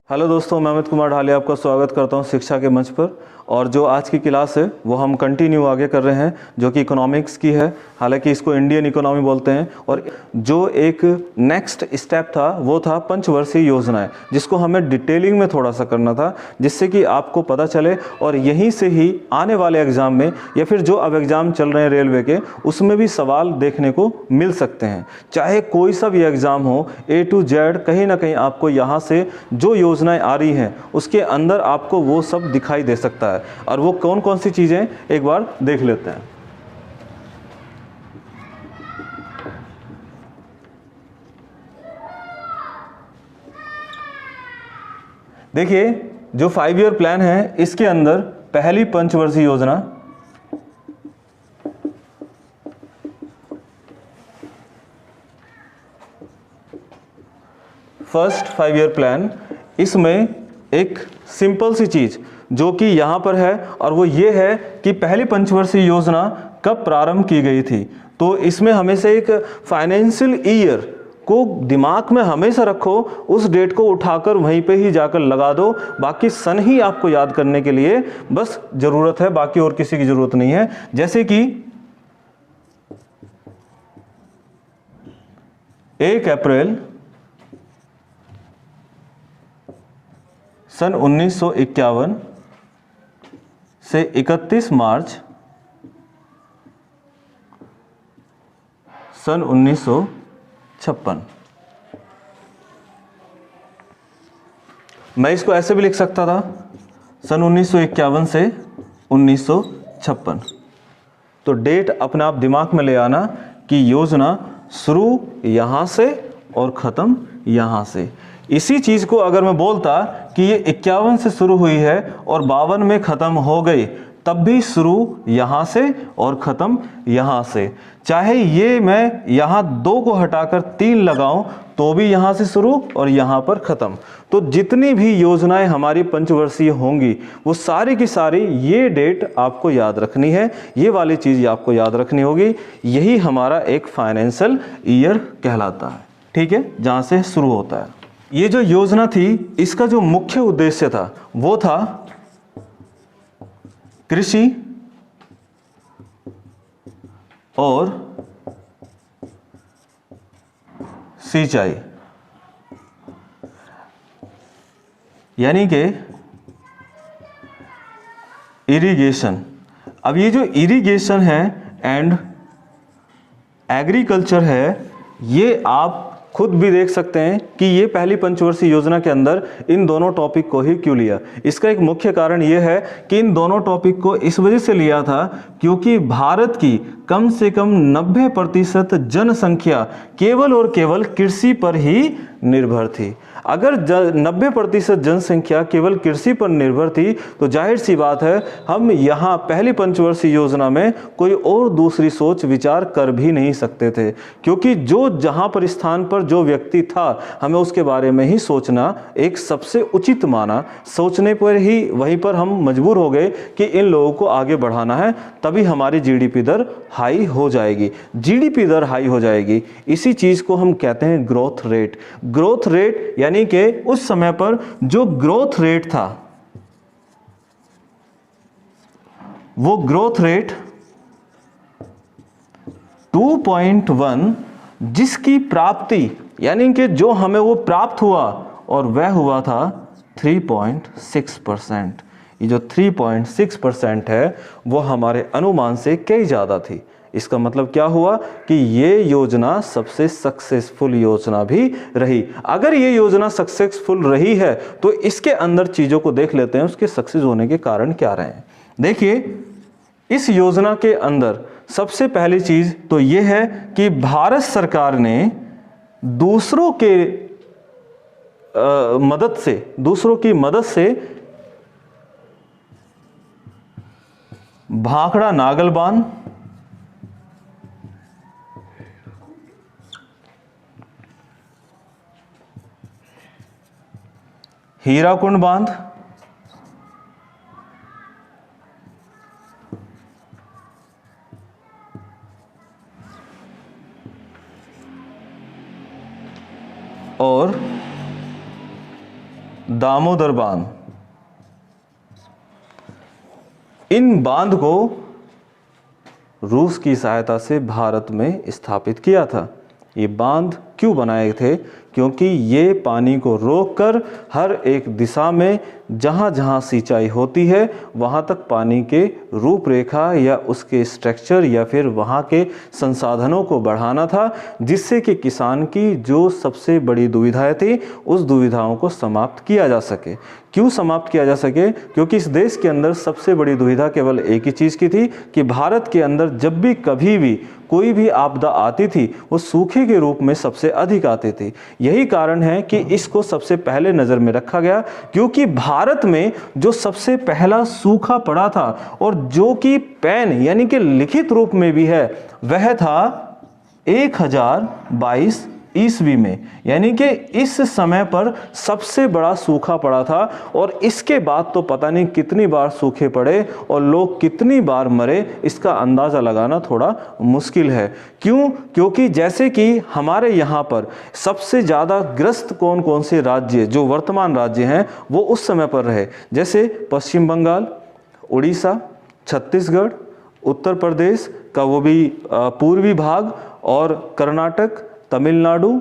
Hello दोस्तों, मैं अमित कुमार ढाले आपका स्वागत करता हूं शिक्षा के मंच पर। और जो आज की क्लास है वो हम कंटिन्यू आगे कर रहे हैं, जो कि इकोनॉमिक्स की है। हालांकि इसको इंडियन इकोनॉमी बोलते हैं। और जो एक नेक्स्ट स्टेप था वो था पंचवर्षीय योजनाएं, जिसको हमें डिटेलिंग में थोड़ा सा करना था, जिससे कि आपको पता चले और यहीं से ही आने वाले एग्ज़ाम में या फिर जो अब एग्ज़ाम चल रहे हैं रेलवे के, उसमें भी सवाल देखने को मिल सकते हैं। चाहे कोई सा भी एग्ज़ाम हो, A to Z कहीं ना कहीं आपको यहाँ से जो योजनाएं आ रही हैं उसके अंदर आपको वो सब दिखाई दे सकता है। और वो कौन कौन सी चीजें एक बार देख लेते हैं। देखिए, जो 5 ईयर प्लान है इसके अंदर पहली पंचवर्षीय योजना फर्स्ट 5 ईयर प्लान, इसमें एक सिंपल सी चीज जो कि यहाँ पर है, और वो ये है कि पहली पंचवर्षीय योजना कब प्रारंभ की गई थी। तो इसमें हमेशा एक फाइनेंशियल ईयर को दिमाग में हमेशा रखो, उस डेट को उठाकर वहीं पे ही जाकर लगा दो। बाकी सन ही आपको याद करने के लिए बस जरूरत है, बाकी और किसी की जरूरत नहीं है। जैसे कि 1 अप्रैल सन 1951 से 31 मार्च सन 1956। मैं इसको ऐसे भी लिख सकता था, सन 1951 से 1956। तो डेट अपने आप दिमाग में ले आना कि योजना शुरू यहां से और ख़त्म यहां से। इसी चीज़ को अगर मैं बोलता कि ये 51 से शुरू हुई है और 52 में ख़त्म हो गई, तब भी शुरू यहाँ से और ख़त्म यहाँ से। चाहे ये मैं यहाँ 2 को हटाकर 3 लगाऊं तो भी यहाँ से शुरू और यहाँ पर ख़त्म। तो जितनी भी योजनाएं हमारी पंचवर्षीय होंगी वो सारी की सारी ये डेट आपको याद रखनी है, ये वाली चीज़ आपको याद रखनी होगी। यही हमारा एक फाइनेंशियल ईयर कहलाता है, ठीक है, जहाँ से शुरू होता है। ये जो योजना थी, इसका जो मुख्य उद्देश्य था वो था कृषि और सिंचाई, यानी कि इरिगेशन। अब ये जो इरिगेशन है एंड एग्रीकल्चर है, ये आप खुद भी देख सकते हैं कि ये पहली पंचवर्षीय योजना के अंदर इन दोनों टॉपिक को ही क्यों लिया। इसका एक मुख्य कारण ये है कि इन दोनों टॉपिक को इस वजह से लिया था क्योंकि भारत की कम से कम 90% जनसंख्या केवल और केवल कृषि पर ही निर्भर थी। अगर 90% जनसंख्या केवल कृषि पर निर्भर थी तो जाहिर सी बात है हम यहाँ पहली पंचवर्षीय योजना में कोई और दूसरी सोच विचार कर भी नहीं सकते थे, क्योंकि जो जहाँ पर स्थान पर जो व्यक्ति था हमें उसके बारे में ही सोचना एक सबसे उचित माना। सोचने पर ही वहीं पर हम मजबूर हो गए कि इन लोगों को आगे बढ़ाना है, तभी हमारी जीडीपी दर हाई हो जाएगी। जीडीपी दर हाई हो जाएगी, इसी चीज़ को हम कहते हैं ग्रोथ रेट। ग्रोथ रेट यानी कि उस समय पर जो ग्रोथ रेट था वो ग्रोथ रेट 2.1, जिसकी प्राप्ति यानी कि जो हमें वो प्राप्त हुआ और वह हुआ था 3.6%। ये जो 3.6% है वो हमारे अनुमान से कई ज़्यादा थी। इसका मतलब क्या हुआ कि ये योजना सबसे सक्सेसफुल योजना भी रही। अगर ये योजना सक्सेसफुल रही है तो इसके अंदर चीज़ों को देख लेते हैं, उसके सक्सेस होने के कारण क्या रहे हैं। देखिए, इस योजना के अंदर सबसे पहली चीज़ तो ये है कि भारत सरकार ने दूसरों की मदद से भाखड़ा नागल बांध, हीराकुंड बांध, और दामोदर बांध। इन बांध को रूस की सहायता से भारत में स्थापित किया था। ये बांध क्यों बनाए थे? क्योंकि ये पानी को रोककर हर एक दिशा में जहाँ जहाँ सिंचाई होती है वहाँ तक पानी के रूपरेखा या उसके स्ट्रक्चर या फिर वहाँ के संसाधनों को बढ़ाना था, जिससे कि किसान की जो सबसे बड़ी दुविधाएं थी उस दुविधाओं को समाप्त किया जा सके। क्यों समाप्त किया जा सके? क्योंकि इस देश के अंदर सबसे बड़ी दुविधा केवल एक ही चीज़ की थी कि भारत के अंदर जब भी कभी भी कोई भी आपदा आती थी वो सूखे के रूप में सबसे अधिक आती थी। यही कारण है कि इसको सबसे पहले नज़र में रखा गया, क्योंकि भारत में जो सबसे पहला सूखा पड़ा था और जो कि पेन यानी कि लिखित रूप में भी है वह था 1022 ईस्वी में, यानी कि इस समय पर सबसे बड़ा सूखा पड़ा था। और इसके बाद तो पता नहीं कितनी बार सूखे पड़े और लोग कितनी बार मरे, इसका अंदाज़ा लगाना थोड़ा मुश्किल है। क्यों? क्योंकि जैसे कि हमारे यहाँ पर सबसे ज़्यादा ग्रस्त कौन कौन से राज्य जो वर्तमान राज्य हैं वो उस समय पर रहे, जैसे पश्चिम बंगाल, उड़ीसा, छत्तीसगढ़, उत्तर प्रदेश का वो भी पूर्वी भाग और कर्नाटक, तमिलनाडु,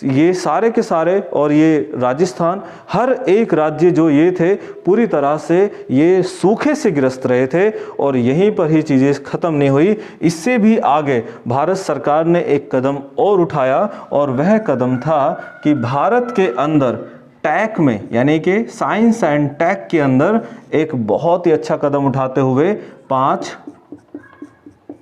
ये सारे के सारे और ये राजस्थान, हर एक राज्य जो ये थे पूरी तरह से ये सूखे से ग्रस्त रहे थे। और यहीं पर ही चीज़ें ख़त्म नहीं हुई, इससे भी आगे भारत सरकार ने एक कदम और उठाया और वह कदम था कि भारत के अंदर टेक में यानी कि साइंस एंड टेक के अंदर एक बहुत ही अच्छा कदम उठाते हुए 5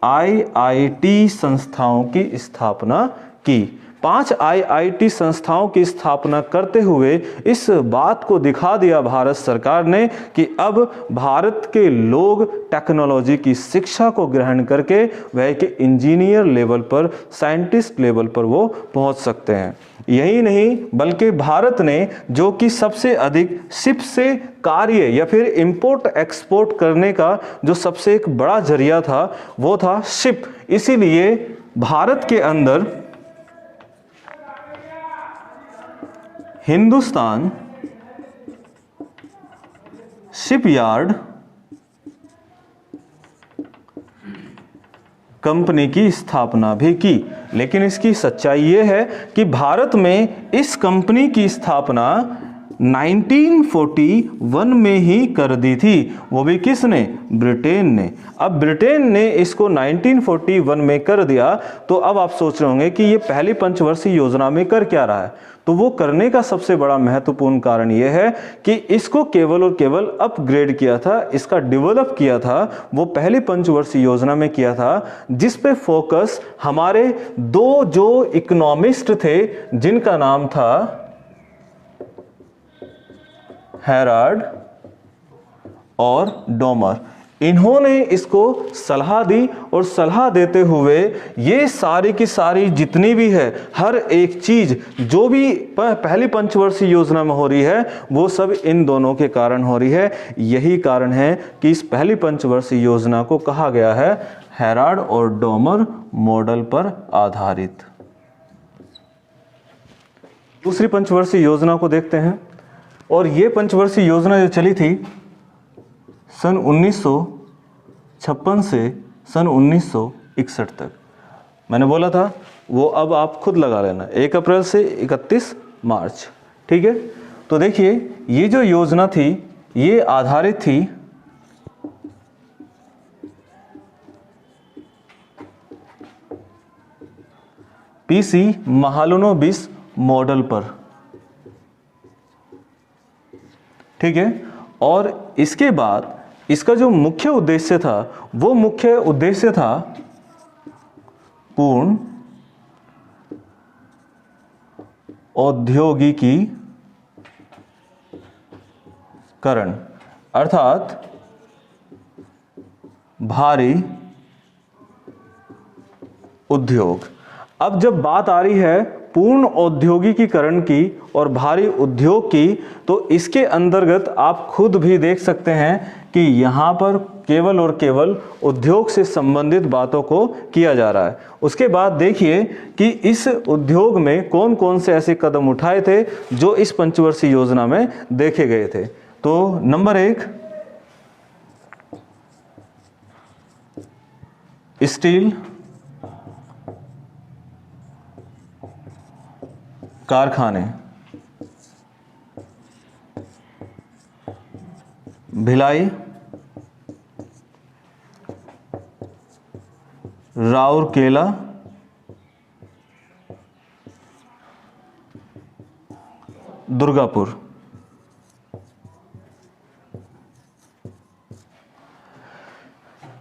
IIT संस्थाओं की स्थापना की। 5 IIT संस्थाओं की स्थापना करते हुए इस बात को दिखा दिया भारत सरकार ने कि अब भारत के लोग टेक्नोलॉजी की शिक्षा को ग्रहण करके वह के इंजीनियर लेवल पर, साइंटिस्ट लेवल पर वो पहुंच सकते हैं। यही नहीं बल्कि भारत ने जो कि सबसे अधिक शिप से कार्य या फिर इंपोर्ट एक्सपोर्ट करने का जो सबसे एक बड़ा जरिया था वो था शिप। इसीलिए भारत के अंदर हिंदुस्तान शिपयार्ड कंपनी की स्थापना भी की। लेकिन इसकी सच्चाई ये है कि भारत में इस कंपनी की स्थापना 1941 में ही कर दी थी। वो भी किसने? ब्रिटेन ने। अब ब्रिटेन ने इसको 1941 में कर दिया तो अब आप सोच रहे होंगे कि ये पहली पंचवर्षीय योजना में कर क्या रहा है। तो वो करने का सबसे बड़ा महत्वपूर्ण कारण ये है कि इसको केवल और केवल अपग्रेड किया था, इसका डेवलप किया था, वो पहली पंचवर्षीय योजना में किया था, जिस पे फोकस हमारे दो जो इकोनॉमिस्ट थे जिनका नाम था हेराल्ड और डोमर। इन्होंने इसको सलाह दी और सलाह देते हुए ये सारी की सारी जितनी भी है हर एक चीज जो भी पहली पंचवर्षीय योजना में हो रही है वो सब इन दोनों के कारण हो रही है। यही कारण है कि इस पहली पंचवर्षीय योजना को कहा गया है हेराल्ड और डोमर मॉडल पर आधारित। दूसरी पंचवर्षीय योजना को देखते हैं। और ये पंचवर्षीय योजना जो चली थी सन 1956 से सन 1961 तक। मैंने बोला था वो अब आप खुद लगा लेना, 1 अप्रैल से 31 मार्च। ठीक है, तो देखिए ये जो योजना थी ये आधारित थी PC महालनोबिस मॉडल पर। ठीक है, और इसके बाद इसका जो मुख्य उद्देश्य था वो मुख्य उद्देश्य था पूर्ण औद्योगिकीकरण, अर्थात भारी उद्योग। अब जब बात आ रही है पूर्ण औद्योगिकीकरण की और भारी उद्योग की, तो इसके अंतर्गत आप खुद भी देख सकते हैं कि यहाँ पर केवल और केवल उद्योग से संबंधित बातों को किया जा रहा है। उसके बाद देखिए कि इस उद्योग में कौन कौन से ऐसे कदम उठाए थे जो इस पंचवर्षीय योजना में देखे गए थे। तो नंबर 1, स्टील कारखाने, भिलाई, राउरकेला, दुर्गापुर।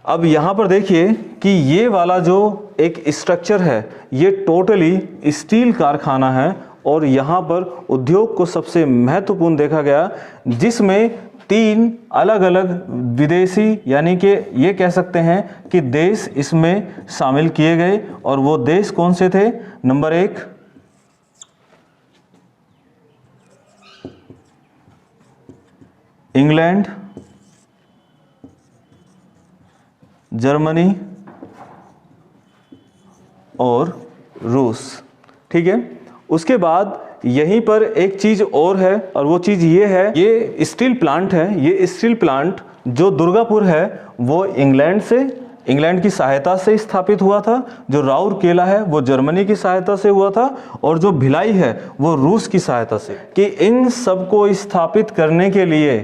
अब यहां पर देखिए कि ये वाला जो एक स्ट्रक्चर है ये टोटली स्टील कारखाना है और यहाँ पर उद्योग को सबसे महत्वपूर्ण देखा गया, जिसमें 3 अलग अलग विदेशी यानी कि ये कह सकते हैं कि देश इसमें शामिल किए गए। और वो देश कौन से थे? नंबर 1 इंग्लैंड, जर्मनी और रूस। ठीक है। उसके बाद यहीं पर एक चीज और है और वो चीज ये है, ये स्टील प्लांट है। ये स्टील प्लांट जो दुर्गापुर है वो इंग्लैंड की सहायता से स्थापित हुआ था, जो राउरकेला है वो जर्मनी की सहायता से हुआ था और जो भिलाई है वो रूस की सहायता से। कि इन सबको स्थापित करने के लिए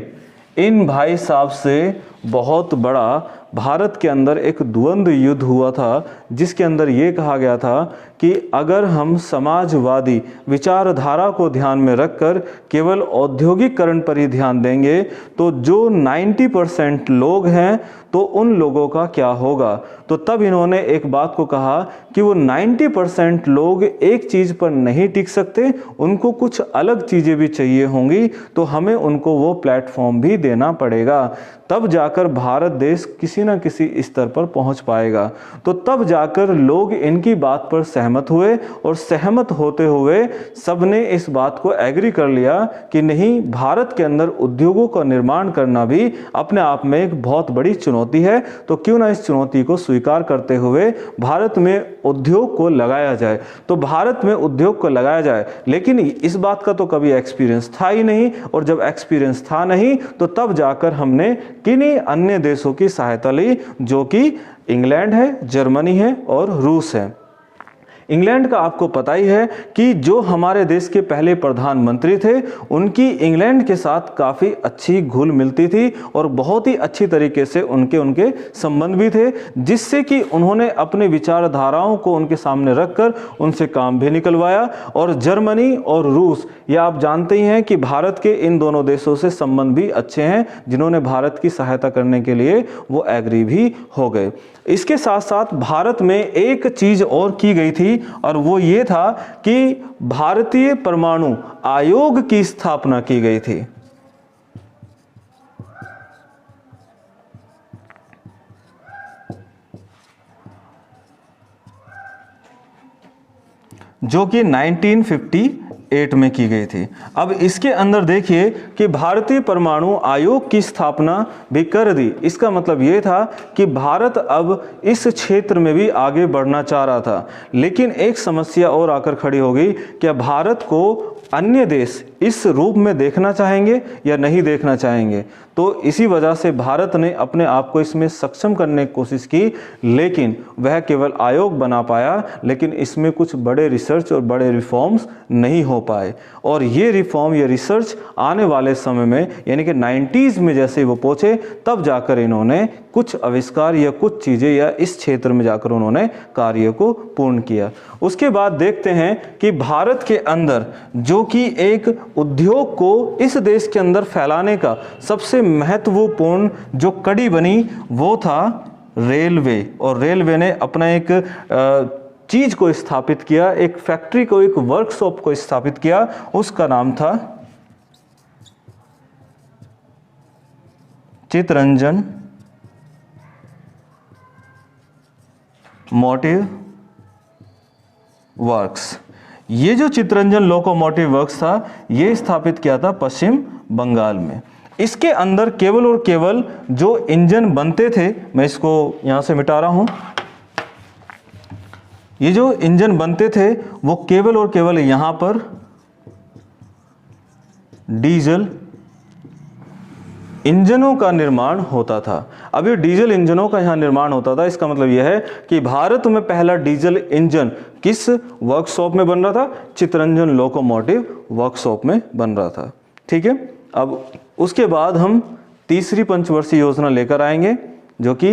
इन भाई साहब से बहुत बड़ा भारत के अंदर एक द्वंद्व युद्ध हुआ था, जिसके अंदर ये कहा गया था कि अगर हम समाजवादी विचारधारा को ध्यान में रखकर केवल औद्योगिकरण पर ही ध्यान देंगे तो जो 90% लोग हैं तो उन लोगों का क्या होगा। तो तब इन्होंने एक बात को कहा कि वो 90% लोग एक चीज पर नहीं टिक सकते, उनको कुछ अलग चीजें भी चाहिए होंगी, तो हमें उनको वो प्लेटफॉर्म भी देना पड़ेगा, तब जाकर भारत देश किसी न किसी स्तर पर पहुंच पाएगा। तो तब जाकर लोग इनकी बात पर सहमत हुए और सहमत होते हुए सबने इस बात को एग्री कर लिया कि नहीं, भारत के अंदर उद्योगों का निर्माण करना भी अपने आप में एक बहुत बड़ी चुनौती है, तो क्यों ना इस चुनौती को स्वीकार करते हुए भारत में उद्योग को लगाया जाए। तो भारत में उद्योग को लगाया जाए, लेकिन इस बात का तो कभी एक्सपीरियंस था ही नहीं, और जब एक्सपीरियंस था नहीं तो तब जाकर हमने किन्हीं अन्य देशों की सहायता ली, जो कि इंग्लैंड है, जर्मनी है और रूस है। इंग्लैंड का आपको पता ही है कि जो हमारे देश के पहले प्रधानमंत्री थे उनकी इंग्लैंड के साथ काफ़ी अच्छी घुल मिलती थी और बहुत ही अच्छी तरीके से उनके संबंध भी थे, जिससे कि उन्होंने अपने विचारधाराओं को उनके सामने रखकर उनसे काम भी निकलवाया। और जर्मनी और रूस, ये आप जानते ही हैं कि भारत के इन दोनों देशों से संबंध भी अच्छे हैं, जिन्होंने भारत की सहायता करने के लिए वो एग्री भी हो गए। इसके साथ साथ भारत में एक चीज और की गई थी और वो ये था कि भारतीय परमाणु आयोग की स्थापना की गई थी। जो कि 1958 में की गई थी। अब इसके अंदर देखिए कि भारतीय परमाणु आयोग की स्थापना भी कर दी। इसका मतलब ये था कि भारत अब इस क्षेत्र में भी आगे बढ़ना चाह रहा था, लेकिन एक समस्या और आकर खड़ी हो गई, क्या भारत को अन्य देश इस रूप में देखना चाहेंगे या नहीं देखना चाहेंगे। तो इसी वजह से भारत ने अपने आप को इसमें सक्षम करने की कोशिश की, लेकिन वह केवल आयोग बना पाया, लेकिन इसमें कुछ बड़े रिसर्च और बड़े रिफॉर्म्स नहीं हो पाए। और ये रिफॉर्म, ये रिसर्च आने वाले समय में यानी कि 90s में जैसे वो पहुंचे, तब जाकर इन्होंने कुछ आविष्कार या कुछ चीज़ें या इस क्षेत्र में जाकर उन्होंने कार्य को पूर्ण किया। उसके बाद देखते हैं कि भारत के अंदर जो कि एक उद्योग को इस देश के अंदर फैलाने का सबसे महत्वपूर्ण जो कड़ी बनी वो था रेलवे। और रेलवे ने अपना एक चीज को स्थापित किया, एक फैक्ट्री को, एक वर्कशॉप को स्थापित किया, उसका नाम था चितरंजन मोटिव वर्क्स। ये जो चित्तरंजन लोकोमोटिव वर्क्स था ये स्थापित किया था पश्चिम बंगाल में। इसके अंदर केवल और केवल जो इंजन बनते थे, मैं इसको यहां से मिटा रहा हूं, ये जो इंजन बनते थे वो केवल और केवल यहां पर डीजल इंजनों का निर्माण होता था। अब ये डीजल इंजनों का यहाँ निर्माण होता था, इसका मतलब यह है कि भारत में पहला डीजल इंजन किस वर्कशॉप में बन रहा था? चित्तरंजन लोकोमोटिव वर्कशॉप में बन रहा था। ठीक है, अब उसके बाद हम तीसरी पंचवर्षीय योजना लेकर आएंगे जो कि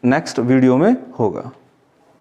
नेक्स्ट वीडियो में होगा।